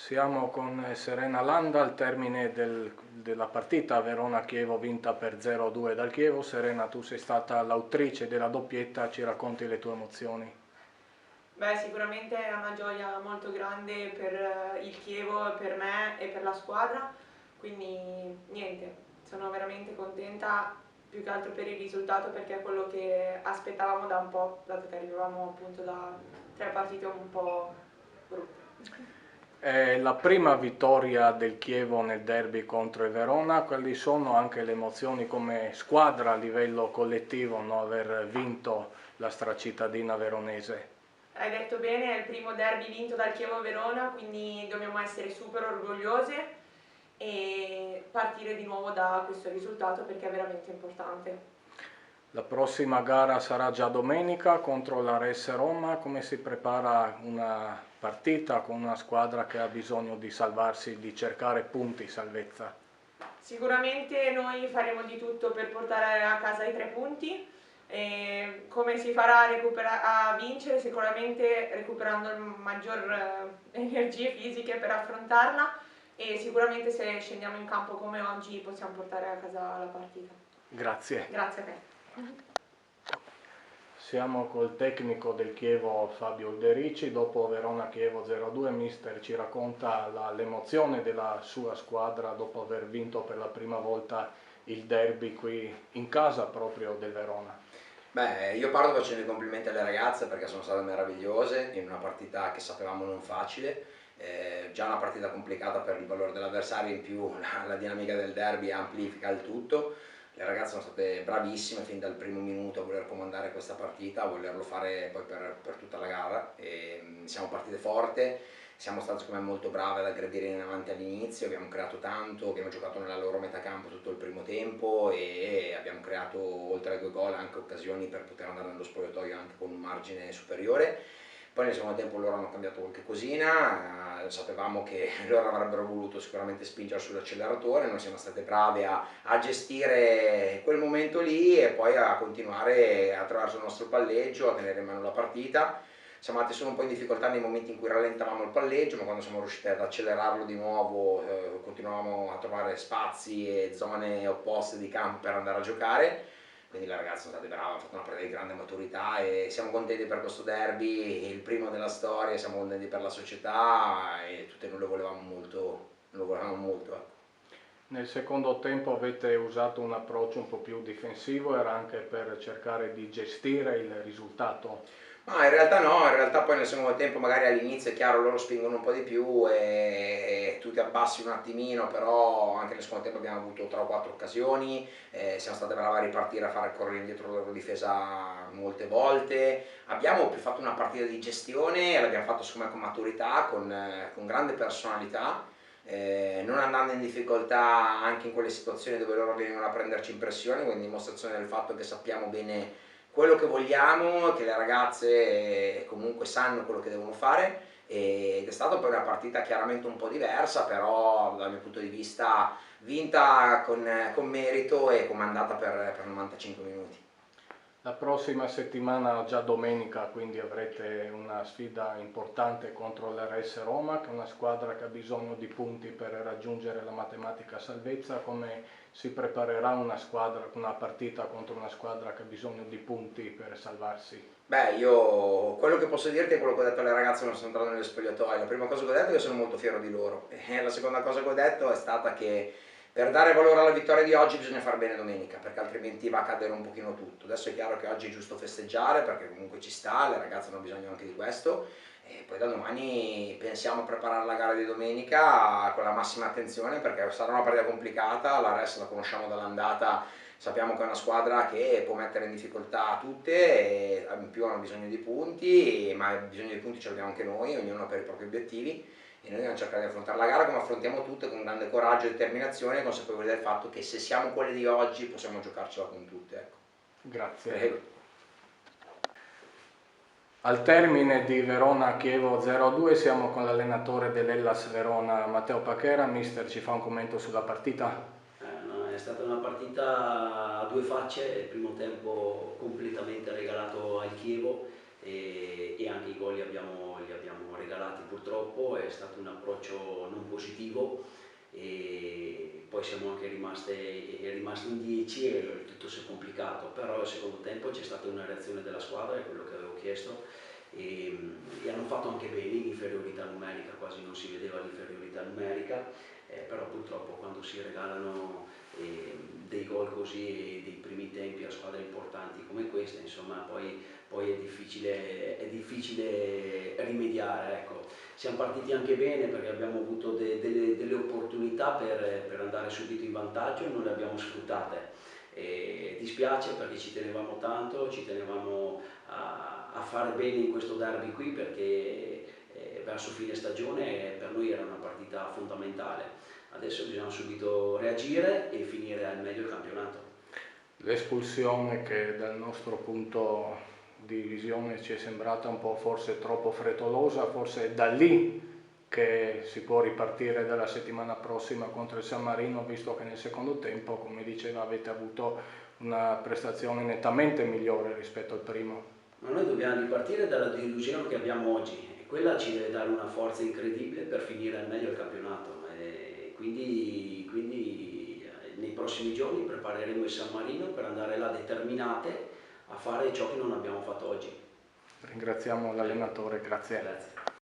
Siamo con Serena Landa al termine della partita Verona-Chievo vinta per 0-2 dal Chievo. Serena, tu sei stata l'autrice della doppietta, ci racconti le tue emozioni? Beh, sicuramente è una gioia molto grande per il Chievo, per me e per la squadra, quindi niente, sono veramente contenta più che altro per il risultato perché è quello che aspettavamo da un po', dato che arrivavamo appunto da 3 partite un po' brutte. È la prima vittoria del Chievo nel derby contro il Verona, quali sono anche le emozioni come squadra a livello collettivo, no? Aver vinto la stracittadina veronese? Hai detto bene, è il primo derby vinto dal Chievo Verona, quindi dobbiamo essere super orgogliose e partire di nuovo da questo risultato perché è veramente importante. La prossima gara sarà già domenica contro la RS Roma. Come si prepara una partita con una squadra che ha bisogno di salvarsi, di cercare punti, salvezza? Sicuramente noi faremo di tutto per portare a casa i 3 punti. E come si farà a vincere? Sicuramente recuperando il maggior energie fisiche per affrontarla e sicuramente se scendiamo in campo come oggi possiamo portare a casa la partita. Grazie. Grazie a te. Siamo col tecnico del Chievo Fabio Ulderici. Dopo Verona-Chievo 0-2, mister ci racconta l'emozione della sua squadra dopo aver vinto per la prima volta il derby qui in casa proprio del Verona. Beh, io parto facendo i complimenti alle ragazze perché sono state meravigliose in una partita che sapevamo non facile, già una partita complicata per il valore dell'avversario, in più la dinamica del derby amplifica il tutto. Le ragazze sono state bravissime fin dal primo minuto a voler comandare questa partita, a volerlo fare poi per tutta la gara. Siamo partite forte, siamo state secondo me molto brave ad aggredire in avanti all'inizio, abbiamo creato tanto, abbiamo giocato nella loro metacampo tutto il primo tempo e abbiamo creato oltre ai 2 gol anche occasioni per poter andare nello spogliatoio anche con un margine superiore. Poi nel secondo tempo loro hanno cambiato qualche cosina, sapevamo che loro avrebbero voluto sicuramente spingere sull'acceleratore, noi siamo state brave a gestire quel momento lì e poi a continuare attraverso il nostro palleggio a tenere in mano la partita. Siamo andati solo un po' in difficoltà nei momenti in cui rallentavamo il palleggio, ma quando siamo riusciti ad accelerarlo di nuovo continuavamo a trovare spazi e zone opposte di campo per andare a giocare. Quindi le ragazze sono state brave, hanno fatto una partita di grande maturità e siamo contenti per questo derby, il primo della storia, siamo contenti per la società e tutte noi lo volevamo molto, ecco. Nel secondo tempo avete usato un approccio un po' più difensivo, era anche per cercare di gestire il risultato. Ma in realtà no, in realtà poi nel secondo tempo magari all'inizio è chiaro loro spingono un po' di più e tu ti abbassi un attimino, però anche nel secondo tempo abbiamo avuto 3 o 4 occasioni, siamo state brave a ripartire, a fare correre indietro la loro difesa molte volte, abbiamo più fatto una partita di gestione e l'abbiamo fatto secondo me con maturità, con grande personalità, non andando in difficoltà anche in quelle situazioni dove loro venivano a prenderci in pressione, quindi dimostrazione del fatto che sappiamo bene quello che vogliamo, che le ragazze comunque sanno quello che devono fare ed è stata poi una partita chiaramente un po' diversa, però dal mio punto di vista vinta con merito e comandata per 95 minuti. La prossima settimana, già domenica, quindi avrete una sfida importante contro l'RS Roma, che è una squadra che ha bisogno di punti per raggiungere la matematica salvezza. Come si preparerà una partita contro una squadra che ha bisogno di punti per salvarsi? Beh, io quello che posso dirti è quello che ho detto alle ragazze quando sono entrato nello spogliatoio. La prima cosa che ho detto è che sono molto fiero di loro e la seconda cosa che ho detto è stata che per dare valore alla vittoria di oggi bisogna far bene domenica, perché altrimenti va a cadere un pochino tutto. Adesso è chiaro che oggi è giusto festeggiare perché comunque ci sta, le ragazze hanno bisogno anche di questo e poi da domani pensiamo a preparare la gara di domenica con la massima attenzione perché sarà una partita complicata, la Res la conosciamo dall'andata, sappiamo che è una squadra che può mettere in difficoltà tutte e in più hanno bisogno di punti, ma bisogno di punti ce l'abbiamo anche noi, ognuno per i propri obiettivi e noi dobbiamo cercare di affrontare la gara come affrontiamo tutte, con grande coraggio e determinazione, consapevoli del fatto che se siamo quelle di oggi possiamo giocarcela con tutte. Ecco. Grazie. Prego. Al termine di Verona-Chievo 0-2 siamo con l'allenatore dell'Hellas Verona, Matteo Pachera. Mister, ci fa un commento sulla partita? No, è stata una partita a 2 facce, il primo tempo completamente regalato al Chievo e anche i gol li abbiamo regalati purtroppo, è stato un approccio non positivo e poi siamo anche rimasti in 10 e tutto si è complicato, però al secondo tempo c'è stata una reazione della squadra, è quello che avevo chiesto, e hanno fatto anche bene in inferiorità numerica, quasi non si vedeva l'inferiorità numerica, però purtroppo quando si regalano dei gol così dei primi tempi a squadre importanti come queste, insomma poi è difficile rimediare, ecco. Siamo partiti anche bene perché abbiamo avuto delle opportunità per andare subito in vantaggio e non le abbiamo sfruttate. Dispiace perché ci tenevamo tanto, ci tenevamo a fare bene in questo derby qui perché verso fine stagione per noi era una partita fondamentale. Adesso bisogna subito reagire e finire al meglio il campionato. L'espulsione che dal nostro punto di visione ci è sembrata un po' forse troppo frettolosa, forse è da lì che si può ripartire dalla settimana prossima contro il San Marino, visto che nel secondo tempo, come diceva, avete avuto una prestazione nettamente migliore rispetto al primo. Ma noi dobbiamo ripartire dalla delusione che abbiamo oggi e quella ci deve dare una forza incredibile per finire al meglio il campionato. Quindi nei prossimi giorni prepareremo il San Marino per andare là determinate a fare ciò che non abbiamo fatto oggi. Ringraziamo l'allenatore, grazie. Grazie.